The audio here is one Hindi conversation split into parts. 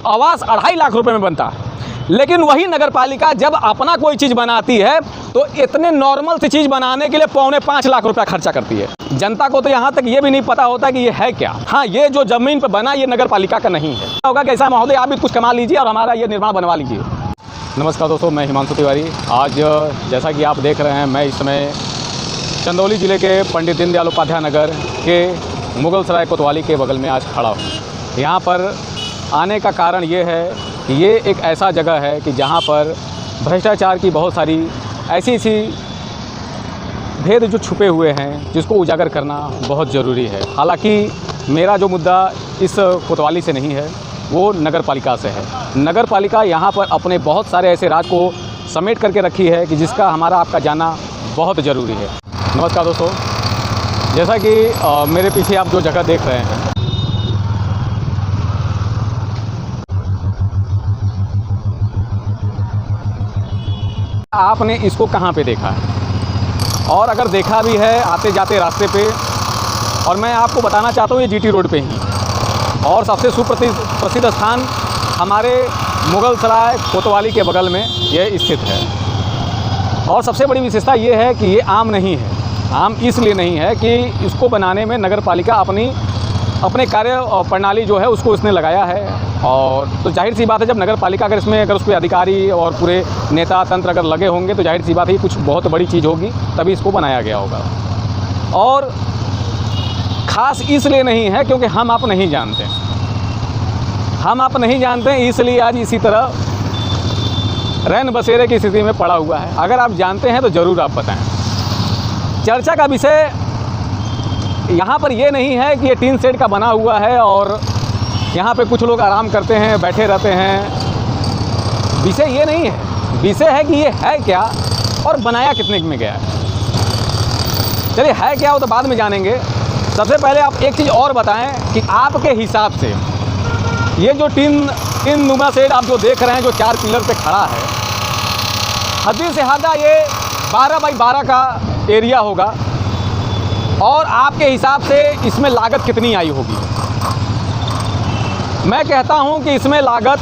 आवास 2.5 लाख रुपए में बनता है। लेकिन वही नगर पालिका जब अपना कोई चीज़ बनाती है तो इतने नॉर्मल सी चीज़ बनाने के लिए 4.25 लाख रुपया खर्चा करती है। जनता को तो यहाँ तक ये भी नहीं पता होता कि ये है क्या। हाँ, ये जो ज़मीन पर बना ये नगर पालिका का नहीं है। होगा कैसा महोदय, आप भी कुछ कमा लीजिए और हमारा ये निर्माण बनवा लीजिए। नमस्कार दोस्तों, मैं हिमांशु तिवारी। आज जैसा कि आप देख रहे हैं, मैं इस समय चंदौली ज़िले के पंडित दीनदयाल उपाध्याय नगर के मुगलसराय कोतवाली के बगल में आज खड़ा हूँ। यहाँ पर आने का कारण ये है कि ये एक ऐसा जगह है कि जहाँ पर भ्रष्टाचार की बहुत सारी ऐसी भेद जो छुपे हुए हैं जिसको उजागर करना बहुत ज़रूरी है। हालांकि मेरा जो मुद्दा इस कोतवाली से नहीं है, वो नगर पालिका से है। नगर पालिका यहाँ पर अपने बहुत सारे ऐसे राज को समेट करके रखी है कि जिसका हमारा आपका जानना बहुत ज़रूरी है। नमस्कार दोस्तों, जैसा कि मेरे पीछे आप जो जगह देख रहे हैं, आपने इसको कहाँ पे देखा है, और अगर देखा भी है आते जाते रास्ते पे, और मैं आपको बताना चाहता हूँ ये जीटी रोड पे ही, और सबसे सुप्रसिद्ध स्थान हमारे मुगलसराय कोतवाली के बगल में ये स्थित है। और सबसे बड़ी विशेषता ये है कि ये आम नहीं है। आम इसलिए नहीं है कि इसको बनाने में नगर पालिका अपने कार्य प्रणाली जो है उसको इसने लगाया है। और तो जाहिर सी बात है, जब नगर पालिका अगर उसके अधिकारी और पूरे नेता तंत्र अगर लगे होंगे तो जाहिर सी बात है कुछ बहुत बड़ी चीज़ होगी, तभी इसको बनाया गया होगा। और ख़ास इसलिए नहीं है क्योंकि हम आप नहीं जानते, इसलिए आज इसी तरह रैन बसेरे की स्थिति में पड़ा हुआ है। अगर आप जानते हैं तो ज़रूर आप बताएं। चर्चा का विषय यहाँ पर ये नहीं है कि ये टीन शेड का बना हुआ है और यहाँ पे कुछ लोग आराम करते हैं, बैठे रहते हैं। विषय ये नहीं है, विषय है कि ये है क्या और बनाया कितने में गया है। चलिए, है क्या वो तो बाद में जानेंगे। सबसे पहले आप एक चीज़ और बताएं कि आपके हिसाब से ये जो टीन नुमा शेड आप जो देख रहे हैं, जो 4 पिलर पे खड़ा है, हद से ज़्यादा ये 12 बाई 12 का एरिया होगा। और आपके हिसाब से इसमें लागत कितनी आई होगी? मैं कहता हूं कि इसमें लागत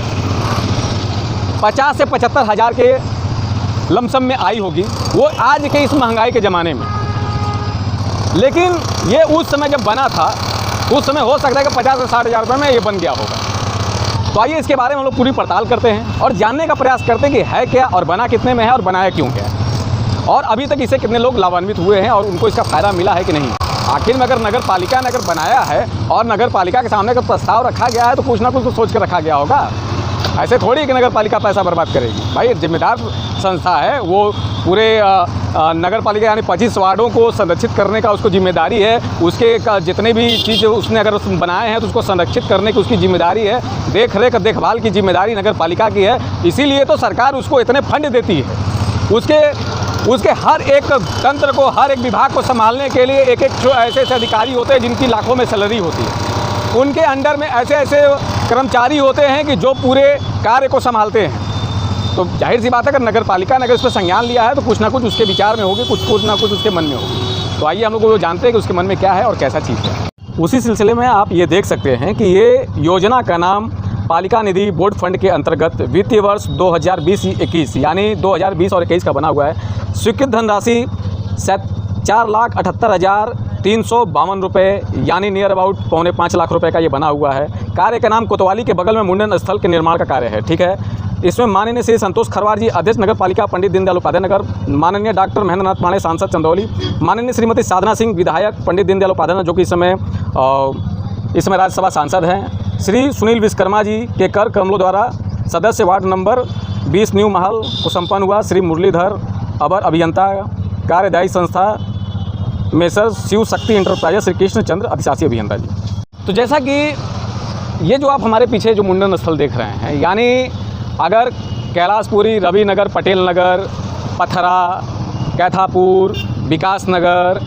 50 से 75 हज़ार के लमसम में आई होगी, वो आज के इस महंगाई के ज़माने में। लेकिन ये उस समय जब बना था, उस समय हो सकता है कि 50 से 60 हज़ार रुपये में ये बन गया होगा। तो आइए इसके बारे में हम लोग पूरी पड़ताल करते हैं और जानने का प्रयास करते हैं कि है क्या और बना कितने में है और बनाया क्यों क्या है, और अभी तक इसे कितने लोग लाभान्वित हुए हैं और उनको इसका फ़ायदा मिला है कि नहीं। आखिर में अगर नगर पालिका ने अगर बनाया है और नगर पालिका के सामने अगर प्रस्ताव रखा गया है तो कुछ ना कुछ तो सोच के रखा गया होगा। ऐसे थोड़ी कि नगर पालिका पैसा बर्बाद करेगी। भाई, जिम्मेदार संस्था है वो, पूरे नगर पालिका यानी 25 वार्डों को संरक्षित करने का उसको जिम्मेदारी है। उसके जितने भी चीज़ उसने अगर बनाए हैं तो उसको संरक्षित करने की उसकी जिम्मेदारी है। देखभाल की जिम्मेदारी नगर पालिका की है। इसीलिए तो सरकार उसको इतने फंड देती है। उसके हर एक तंत्र को, हर एक विभाग को संभालने के लिए एक जो ऐसे अधिकारी होते हैं जिनकी लाखों में सैलरी होती है। उनके अंडर में ऐसे कर्मचारी होते हैं कि जो पूरे कार्य को संभालते हैं। तो जाहिर सी बात है, अगर नगर पालिका ने अगर इस पर संज्ञान लिया है तो कुछ ना कुछ उसके विचार में होगी, कुछ ना कुछ उसके मन में होगी। तो आइए हम लोग वो जानते हैं कि उसके मन में क्या है और कैसा चीज़ है। उसी सिलसिले में आप ये देख सकते हैं कि ये योजना का नाम पालिका निधि बोर्ड फंड के अंतर्गत वित्तीय वर्ष 2020-21 यानी 2020 और 21 का बना हुआ है। स्वीकृत धनराशि 4,78,352 रुपये यानी नियर अबाउट 4.25 लाख रुपए का ये बना हुआ है। कार्य का नाम कोतवाली के बगल में मुंडन स्थल के निर्माण का कार्य है। ठीक है, इसमें माननीय श्री संतोष खरवार जी, अध्यक्ष नगर पालिका पंडित दीनदयाल उपाध्याय नगर, माननीय डॉक्टर महेंद्र नाथ पांडे, सांसद चंदौली, माननीय श्रीमती साधना सिंह, विधायक पंडित दीनदयाल उपाध्याय जो कि इस समय राज्यसभा सांसद हैं, श्री सुनील विश्वकर्मा जी के कर कमलों द्वारा सदस्य वार्ड नंबर 20 न्यू महल को संपन्न हुआ, श्री मुरलीधर अबर अभियंता, कार्यदायी संस्था मेसर शिव शक्ति इंटरप्राइजेस, श्री कृष्ण चंद्र अधिशासी अभियंता जी। तो जैसा कि ये जो आप हमारे पीछे जो मुंडन स्थल देख रहे हैं, यानी अगर कैलाशपुरी, रवि नगर, पटेल नगर, पथरा, कैथापुर, विकास नगर,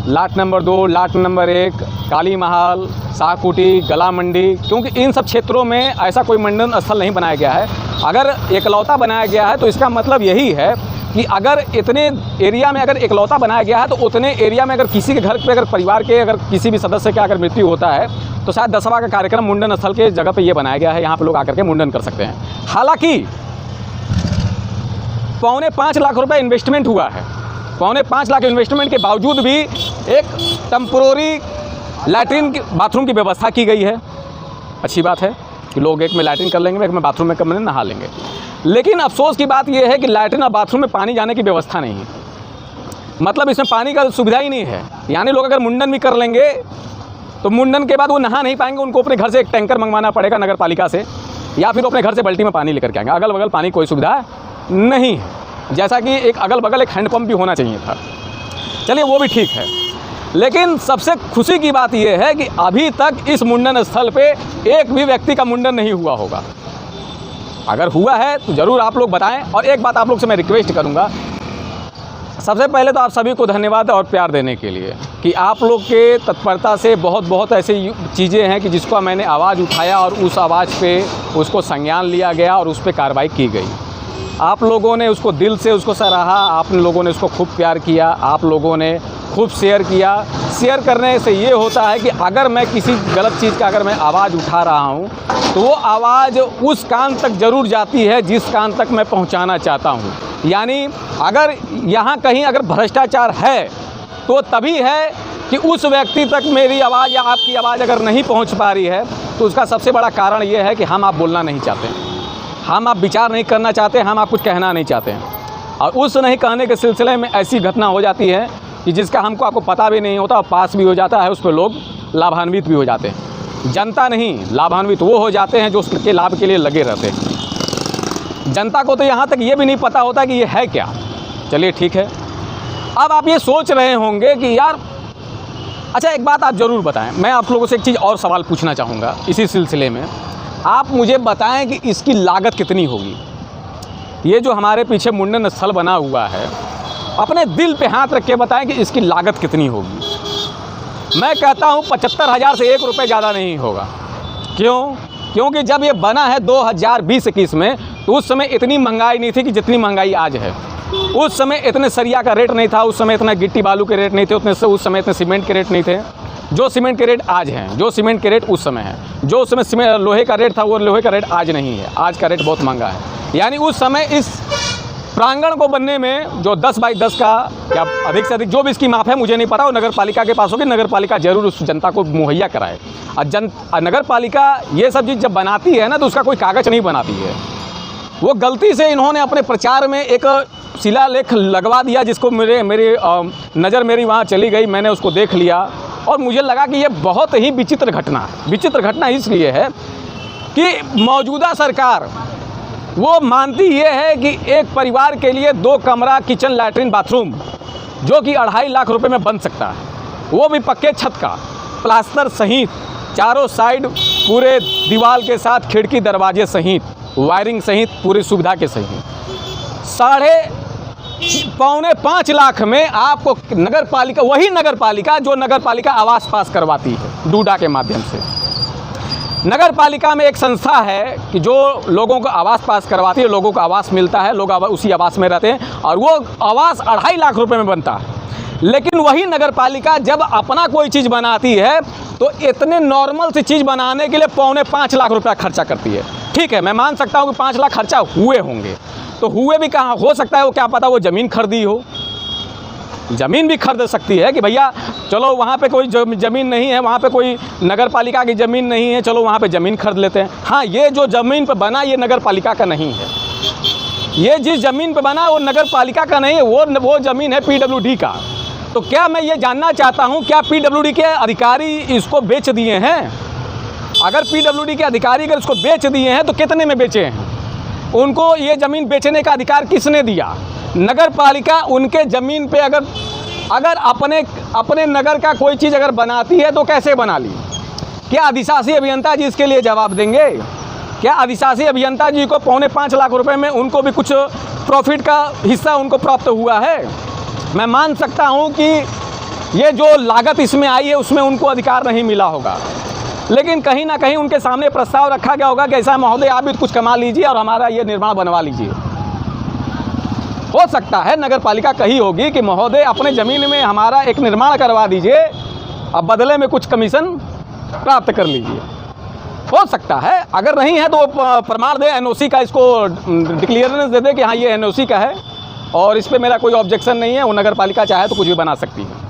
लाट नंबर 2, लाट नंबर 1, काली महल, शाहकुटी, गला मंडी, क्योंकि इन सब क्षेत्रों में ऐसा कोई मंडन स्थल नहीं बनाया गया है। अगर एकलौता बनाया गया है तो इसका मतलब यही है कि अगर इतने एरिया में अगर एकलौता बनाया गया है तो उतने एरिया में अगर किसी के घर पे अगर परिवार के अगर किसी भी सदस्य का अगर मृत्यु होता है तो शायद 10वां का कार्यक्रम मुंडन स्थल के जगह पे ये बनाया गया है, यहाँ पे लोग आकर के मुंडन कर सकते हैं। हालांकि 4.25 लाख रुपए इन्वेस्टमेंट हुआ है। 4.25 लाख इन्वेस्टमेंट के बावजूद भी एक टेम्पोररी लैट्रिन बाथरूम की व्यवस्था की गई है। अच्छी बात है कि लोग एक में लैट्रिन कर लेंगे, एक में बाथरूम में कमरे नहा लेंगे। लेकिन अफसोस की बात यह है कि लैट्रिन और बाथरूम में पानी जाने की व्यवस्था नहीं है, मतलब इसमें पानी का सुविधा ही नहीं है। यानी लोग अगर मुंडन भी कर लेंगे तो मुंडन के बाद वो नहा नहीं पाएंगे, उनको अपने घर से एक टैंकर मंगवाना पड़ेगा नगर पालिका से, या फिर अपने घर से बाल्टी में पानी लेकर के आएंगे। अगल बगल पानी कोई सुविधा नहीं है, जैसा कि एक अगल बगल एक हैंडपम्प भी होना चाहिए था। चलिए वो भी ठीक है, लेकिन सबसे खुशी की बात यह है कि अभी तक इस मुंडन स्थल पे एक भी व्यक्ति का मुंडन नहीं हुआ होगा। अगर हुआ है तो ज़रूर आप लोग बताएं। और एक बात आप लोग से मैं रिक्वेस्ट करूंगा, सबसे पहले तो आप सभी को धन्यवाद और प्यार देने के लिए कि आप लोग के तत्परता से बहुत ऐसी चीज़ें हैं कि जिसको मैंने आवाज़ उठाया और उस आवाज़ पे उसको संज्ञान लिया गया और उस पर कार्रवाई की गई। आप लोगों ने उसको दिल से उसको सराहा, आप लोगों ने उसको खूब प्यार किया, आप लोगों ने खूब शेयर किया। शेयर करने से ये होता है कि अगर मैं किसी गलत चीज़ का अगर मैं आवाज़ उठा रहा हूँ तो वो आवाज़ उस कान तक ज़रूर जाती है जिस कान तक मैं पहुँचाना चाहता हूँ। यानी अगर यहाँ कहीं अगर भ्रष्टाचार है तो तभी है कि उस व्यक्ति तक मेरी आवाज़ या आपकी आवाज़ अगर नहीं पहुँच पा रही है, तो उसका सबसे बड़ा कारण ये है कि हम आप बोलना नहीं चाहते, हम आप विचार नहीं करना चाहते, हम आप कुछ कहना नहीं चाहते हैं। और उस नहीं कहने के सिलसिले में ऐसी घटना हो जाती है कि जिसका हमको आपको पता भी नहीं होता और पास भी हो जाता है, उस पर लोग लाभान्वित भी हो जाते हैं। जनता नहीं, लाभान्वित वो हो जाते हैं जो उसके लाभ के लिए लगे रहते हैं। जनता को तो यहाँ तक ये भी नहीं पता होता कि ये है क्या। चलिए ठीक है, अब आप ये सोच रहे होंगे कि यार अच्छा एक बात आप ज़रूर बताएं, मैं आप लोगों से एक चीज़ और सवाल पूछना चाहूँगा इसी सिलसिले में। आप मुझे बताएं कि इसकी लागत कितनी होगी। ये जो हमारे पीछे मुंडन स्थल बना हुआ है, अपने दिल पे हाथ रख के बताएं कि इसकी लागत कितनी होगी। मैं कहता हूँ 75,000 से 1 रुपये ज़्यादा नहीं होगा। क्यों? क्योंकि जब ये बना है 2020-21 में, तो उस समय इतनी महंगाई नहीं थी कि जितनी महंगाई आज है। उस समय इतने सरिया का रेट नहीं था, उस समय इतना गिट्टी बालू के रेट नहीं थे, उस समय इतने सीमेंट के रेट नहीं थे जो सीमेंट के रेट आज हैं, जो सीमेंट के रेट उस समय है। जो उस समय लोहे का रेट था वो लोहे का रेट आज नहीं है, आज का रेट बहुत महंगा है। यानी उस समय इस प्रांगण को बनने में जो 10 बाई 10 का या अधिक से अधिक जो भी इसकी माप है मुझे नहीं पता, वो नगर पालिका के पास होगी। नगर पालिका जरूर उस जनता को मुहैया कराए। और नगर पालिका ये सब चीज़ जब बनाती है ना, तो उसका कोई कागज़ नहीं बनाती है। वो गलती से इन्होंने अपने प्रचार में एक शिलालेख लगवा दिया, जिसको मेरी नज़र मेरी वहाँ चली गई, मैंने उसको देख लिया और मुझे लगा कि ये बहुत ही विचित्र घटना है। विचित्र घटना इसलिए है कि मौजूदा सरकार वो मानती ये है कि एक परिवार के लिए 2 कमरा किचन लैट्रिन बाथरूम जो कि 2.5 लाख रुपए में बन सकता है, वो भी पक्के छत का, प्लास्टर सहित, चारों साइड पूरे दीवार के साथ, खिड़की दरवाजे सहित, वायरिंग सहित, पूरी सुविधा के सहित 4.25 लाख में आपको नगर पालिका, वही नगर पालिका जो नगर पालिका आवास पास करवाती है डूडा के माध्यम से। नगर पालिका में एक संस्था है कि जो लोगों को आवास पास करवाती है, लोगों को आवास मिलता है, लोग उसी आवास में रहते हैं और वो आवास 2.5 लाख रुपए में बनता है। लेकिन वही नगर पालिका जब अपना कोई चीज़ बनाती है तो इतने नॉर्मल सी चीज़ बनाने के लिए 4.25 लाख रुपया खर्चा करती है। ठीक है, मैं मान सकता हूँ कि 5 लाख खर्चा हुए होंगे, तो हुए भी कहाँ, हो सकता है वो क्या पता वो ज़मीन खरीदी हो, ज़मीन भी खरीद सकती है कि भैया चलो वहाँ पे कोई ज़मीन नहीं है, वहाँ पे कोई नगर पालिका की ज़मीन नहीं है, चलो वहाँ पे ज़मीन खरीद लेते हैं। हाँ, ये जो ज़मीन पे बना ये नगर पालिका का नहीं है, ये जिस ज़मीन पे बना वो नगर पालिका का नहीं है, वो ज़मीन है PWD का। तो क्या मैं ये जानना चाहता हूँ, क्या PWD के अधिकारी इसको बेच दिए हैं? अगर PWD के अधिकारी अगर इसको बेच दिए हैं तो कितने में बेचे हैं? उनको ये ज़मीन बेचने का अधिकार किसने दिया? नगर पालिका उनके ज़मीन पे अगर अपने नगर का कोई चीज़ अगर बनाती है तो कैसे बना ली? क्या अधिशासी अभियंता जी इसके लिए जवाब देंगे? क्या अधिशासी अभियंता जी को 4.25 लाख रुपए में उनको भी कुछ प्रॉफिट का हिस्सा उनको प्राप्त हुआ है? मैं मान सकता हूं कि ये जो लागत इसमें आई है उसमें उनको अधिकार नहीं मिला होगा, लेकिन कहीं ना कहीं उनके सामने प्रस्ताव रखा गया होगा कि ऐसा महोदय आप भी कुछ कमा लीजिए और हमारा ये निर्माण बनवा लीजिए। हो सकता है नगर पालिका कही होगी कि महोदय अपने ज़मीन में हमारा एक निर्माण करवा दीजिए, अब बदले में कुछ कमीशन प्राप्त कर लीजिए। हो सकता है, अगर नहीं है तो प्रमाण दे, एनओसी का, इसको डिक्लेयरेंस दे दे कि हाँ ये एनओसी का है और इस पे मेरा कोई ऑब्जेक्शन नहीं है। वो नगर पालिका चाहे तो कुछ भी बना सकती है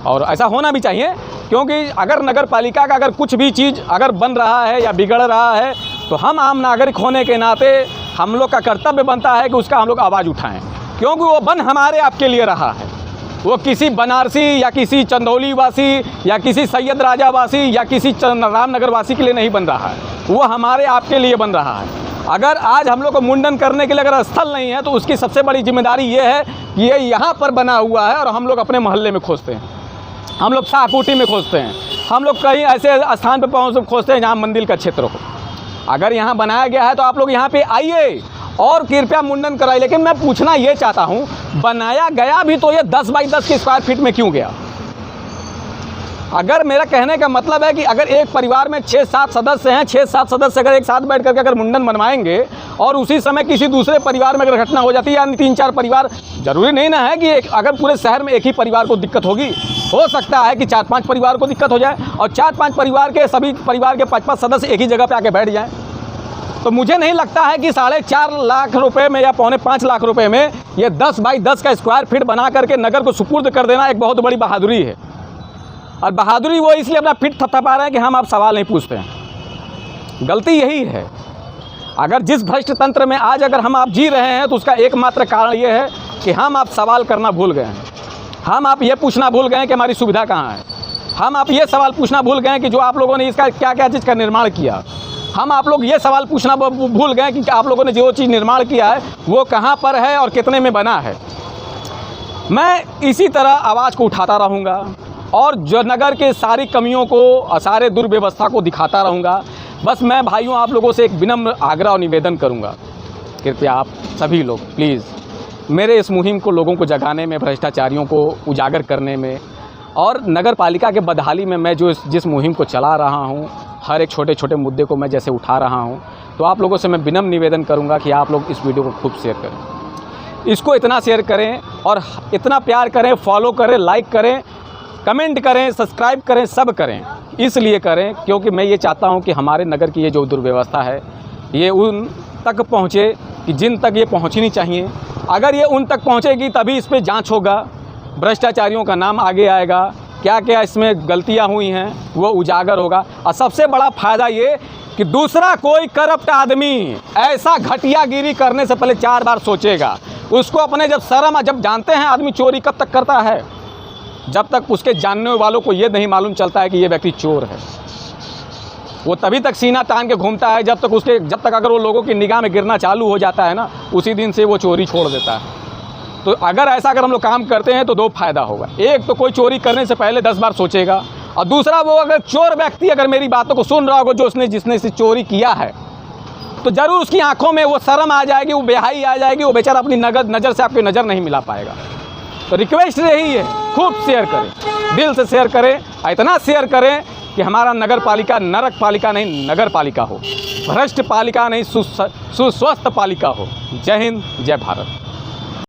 और ऐसा होना भी चाहिए, क्योंकि अगर नगर पालिका का अगर कुछ भी चीज़ अगर बन रहा है या बिगड़ रहा है तो हम आम नागरिक होने के नाते हम लोग का कर्तव्य बनता है कि उसका हम लोग आवाज़ उठाएं, क्योंकि वो बन हमारे आपके लिए रहा है। वो किसी बनारसी या किसी चंदौली वासी या किसी सैयद राजा वासी या किसी रामनगर वासी के लिए नहीं बन रहा है, वो हमारे आपके लिए बन रहा है। अगर आज हम लोग को मुंडन करने के लिए अगर स्थल नहीं है तो उसकी सबसे बड़ी जिम्मेदारी ये है कि ये यहाँ पर बना हुआ है और हम लोग अपने मोहल्ले में खोजते हैं, हम लोग शाहकोटी में खोजते हैं, हम लोग कहीं ऐसे स्थान पर खोजते हैं जहाँ मंदिर का क्षेत्र हो। अगर यहाँ बनाया गया है तो आप लोग यहाँ पे आइए और कृपया मुंडन कराइए। लेकिन मैं पूछना ये चाहता हूँ, बनाया गया भी तो ये 10 बाई 10 के स्क्वायर फीट में क्यों गया? अगर मेरा कहने का मतलब है कि अगर एक परिवार में 6-7 सदस्य हैं, 6-7 सदस्य अगर एक साथ बैठ करके अगर मुंडन बनवाएंगे और उसी समय किसी दूसरे परिवार में अगर घटना हो जाती है, यानी 3-4 परिवार, जरूरी नहीं ना है कि अगर पूरे शहर में एक ही परिवार को दिक्कत होगी, हो सकता है कि 4-5 परिवार को दिक्कत हो जाए और 4-5 परिवार के सभी परिवार के 5-5 सदस्य एक ही जगह पे आके बैठ जाएं। तो मुझे नहीं लगता है कि 4.5 लाख रुपए में या 4.5 लाख रुपए में ये 10 बाई 10 का स्क्वायर फीट बना करके नगर को सुपुर्द कर देना एक बहुत बड़ी बहादुरी है। और बहादुरी वो इसलिए अपना फिट थपथपा रहे हैं कि हम आप सवाल नहीं पूछते हैं। गलती यही है। अगर जिस भ्रष्ट तंत्र में आज अगर हम आप जी रहे हैं तो उसका एकमात्र कारण ये है कि हम आप सवाल करना भूल गए हैं। हम आप ये पूछना भूल गए हैं कि हमारी सुविधा कहाँ है। हम आप ये सवाल पूछना भूल गए हैं कि जो आप लोगों ने इसका क्या क्या चीज़ का निर्माण किया। हम आप लोग ये सवाल पूछना भूल गए कि आप लोगों ने जो चीज़ निर्माण किया है वो कहाँ पर है और कितने में बना है। मैं इसी तरह आवाज़ को उठाता रहूँगा और जो नगर के सारी कमियों को और सारे दुर्व्यवस्था को दिखाता रहूँगा। बस मैं भाइयों आप लोगों से एक विनम्र आग्रह और निवेदन करूँगा, कृपया आप सभी लोग प्लीज़ मेरे इस मुहिम को लोगों को जगाने में, भ्रष्टाचारियों को उजागर करने में और नगर पालिका के बदहाली में मैं जो जिस मुहिम को चला रहा हूँ, हर एक छोटे छोटे मुद्दे को मैं जैसे उठा रहा हूँ, तो आप लोगों से मैं विनम्र निवेदन करूँगा कि आप लोग इस वीडियो को खूब शेयर करें, इसको इतना शेयर करें और इतना प्यार करें, फॉलो करें, लाइक करें, कमेंट करें, सब्सक्राइब करें, सब करें। इसलिए करें क्योंकि मैं ये चाहता हूँ कि हमारे नगर की ये जो दुर्व्यवस्था है ये उन तक पहुँचे कि जिन तक ये पहुँचनी चाहिए। अगर ये उन तक पहुँचेगी तभी इस पर जाँच होगा, भ्रष्टाचारियों का नाम आगे आएगा, क्या क्या इसमें गलतियाँ हुई हैं वो उजागर होगा। और सबसे बड़ा फ़ायदा ये कि दूसरा कोई करप्ट आदमी ऐसा घटियागिरी करने से पहले 4 बार सोचेगा। उसको अपने जब जानते हैं आदमी चोरी कब तक करता है, जब तक उसके जानने वालों को ये नहीं मालूम चलता है कि ये व्यक्ति चोर है। वो तभी तक सीना तान के घूमता है जब तक अगर वो लोगों की निगाह में गिरना चालू हो जाता है ना, उसी दिन से वो चोरी छोड़ देता है। तो अगर हम लोग काम करते हैं तो 2 फायदा होगा। एक तो कोई चोरी करने से पहले 10 बार सोचेगा और दूसरा वो अगर चोर व्यक्ति अगर मेरी बातों को सुन रहा होगा जिसने से चोरी किया है तो ज़रूर उसकी आंखों में वो शर्म आ जाएगी, वो बेहाई आ जाएगी, वो बेचारा अपनी नज़र से आपकी नज़र नहीं मिला पाएगा। तो रिक्वेस्ट यही है, खूब शेयर करें, दिल से शेयर करें, इतना शेयर करें कि हमारा नगर पालिका नरक पालिका नहीं नगर पालिका हो, भ्रष्ट पालिका नहीं सुस्वस्थ पालिका हो। जय हिंद, जय भारत।